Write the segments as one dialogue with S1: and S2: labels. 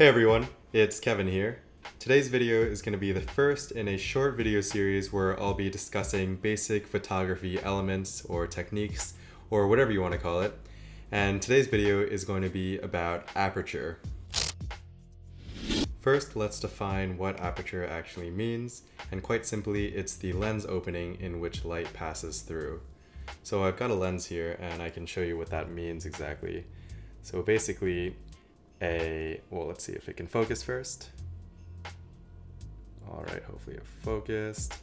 S1: Hey everyone, it's Kevin here. Today's video is going to be the first in a short video series where I'll be discussing basic photography elements or techniques or whatever you want to call it. And today's video is going to be about aperture. First, let's define what aperture actually means, and quite simply, it's the lens opening in which light passes through. So I've got a lens here and I can show you what that means exactly. So basically, let's see if it can focus first. All right, hopefully it focused.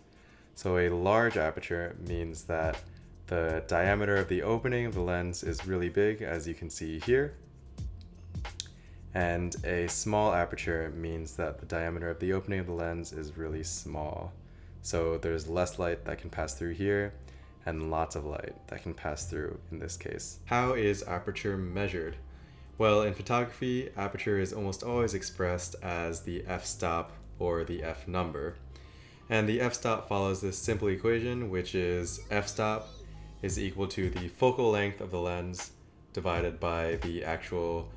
S1: So a large aperture means that the diameter of the opening of the lens is really big, as you can see here. And a small aperture means that the diameter of the opening of the lens is really small. So there's less light that can pass through here and lots of light that can pass through in this case. How is aperture measured? Well, in photography, aperture is almost always expressed as the f-stop or the f number. And the f-stop follows this simple equation, which is f-stop is equal to the focal length of the lens divided by the actual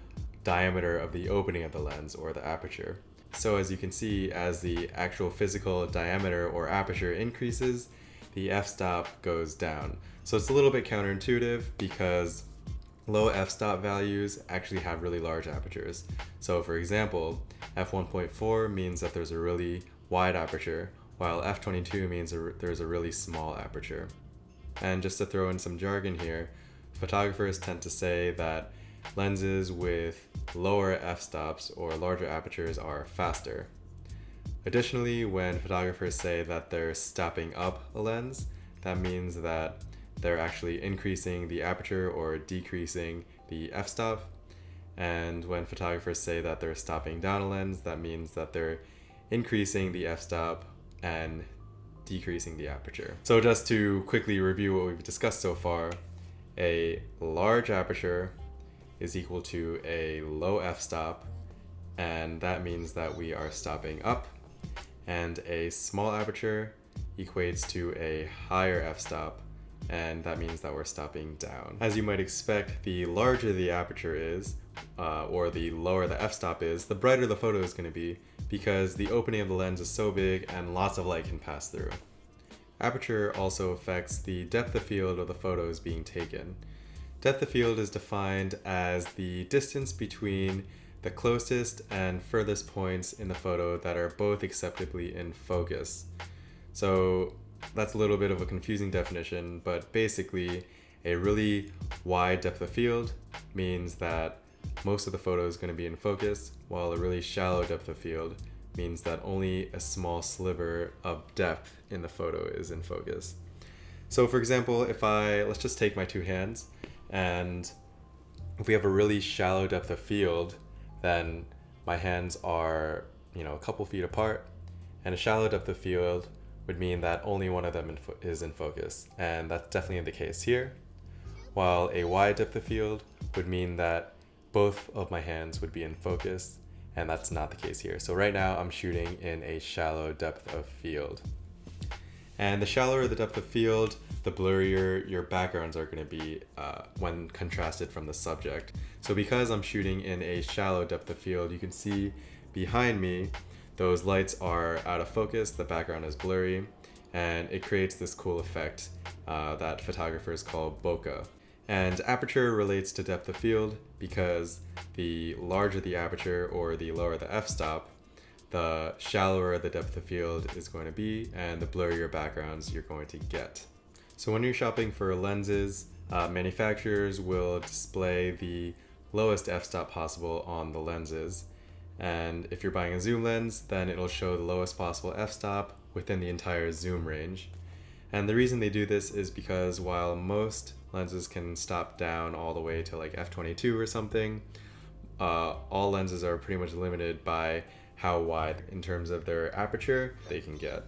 S1: diameter of the opening of the lens, or the aperture. So as you can see, as the actual physical diameter or aperture increases, the f-stop goes down. So it's a little bit counterintuitive because low f-stop values actually have really large apertures. So for example, f1.4 means that there's a really wide aperture, while f22 means there's a really small aperture. And just to throw in some jargon here, photographers tend to say that lenses with lower f-stops or larger apertures are faster. Additionally, when photographers say that they're stopping up a lens, that means that they're actually increasing the aperture or decreasing the f-stop. And when photographers say that they're stopping down a lens, that means that they're increasing the f-stop and decreasing the aperture. So just to quickly review what we've discussed so far, a large aperture is equal to a low f-stop, and that means that we are stopping up, and a small aperture equates to a higher f-stop, and that means that we're stopping down. As you might expect, the larger the aperture is, or the lower the f-stop is, the brighter the photo is going to be, because the opening of the lens is so big and lots of light can pass through. Aperture also affects the depth of field of the photos being taken. Depth of field is defined as the distance between the closest and furthest points in the photo that are both acceptably in focus. So that's a little bit of a confusing definition, but basically a really wide depth of field means that most of the photo is going to be in focus, while a really shallow depth of field means that only a small sliver of depth in the photo is in focus. So for example, let's just take my two hands, and if we have a really shallow depth of field, then my hands are, a couple feet apart, and a shallow depth of field would mean that only one of them is in focus, and that's definitely the case here. While a wide depth of field would mean that both of my hands would be in focus, and that's not the case here. So right now I'm shooting in a shallow depth of field. And the shallower the depth of field, the blurrier your backgrounds are going to be when contrasted from the subject. So because I'm shooting in a shallow depth of field, you can see behind me, those lights are out of focus, the background is blurry, and it creates this cool effect that photographers call bokeh. And aperture relates to depth of field because the larger the aperture or the lower the f-stop, the shallower the depth of field is going to be and the blurrier backgrounds you're going to get. So when you're shopping for lenses, manufacturers will display the lowest f-stop possible on the lenses. And if you're buying a zoom lens, then it'll show the lowest possible f-stop within the entire zoom range. And the reason they do this is because while most lenses can stop down all the way to like f22 or something, all lenses are pretty much limited by how wide in terms of their aperture they can get.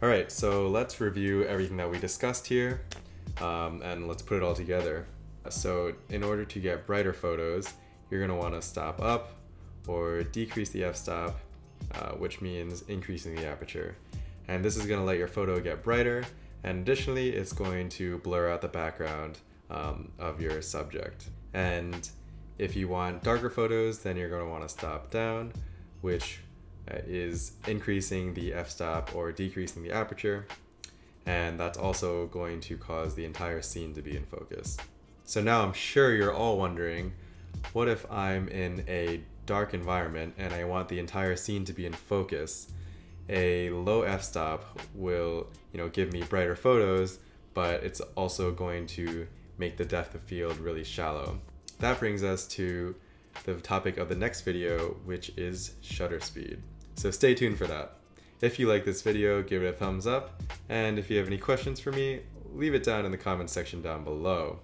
S1: Alright, so let's review everything that we discussed here, and let's put it all together. So in order to get brighter photos, you're going to want to stop up or decrease the f-stop, which means increasing the aperture. And this is going to let your photo get brighter, and additionally it's going to blur out the background of your subject. And if you want darker photos, then you're going to want to stop down, which is increasing the f-stop or decreasing the aperture, and that's also going to cause the entire scene to be in focus. So now I'm sure you're all wondering, what if I'm in a dark environment and I want the entire scene to be in focus? A low f-stop will, give me brighter photos, but it's also going to make the depth of field really shallow. That brings us to the topic of the next video, which is shutter speed. So stay tuned for that. If you like this video, give it a thumbs up, and if you have any questions for me, leave it down in the comments section down below.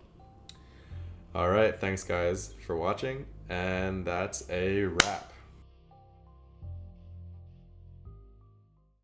S1: Alright, thanks guys for watching, and that's a wrap.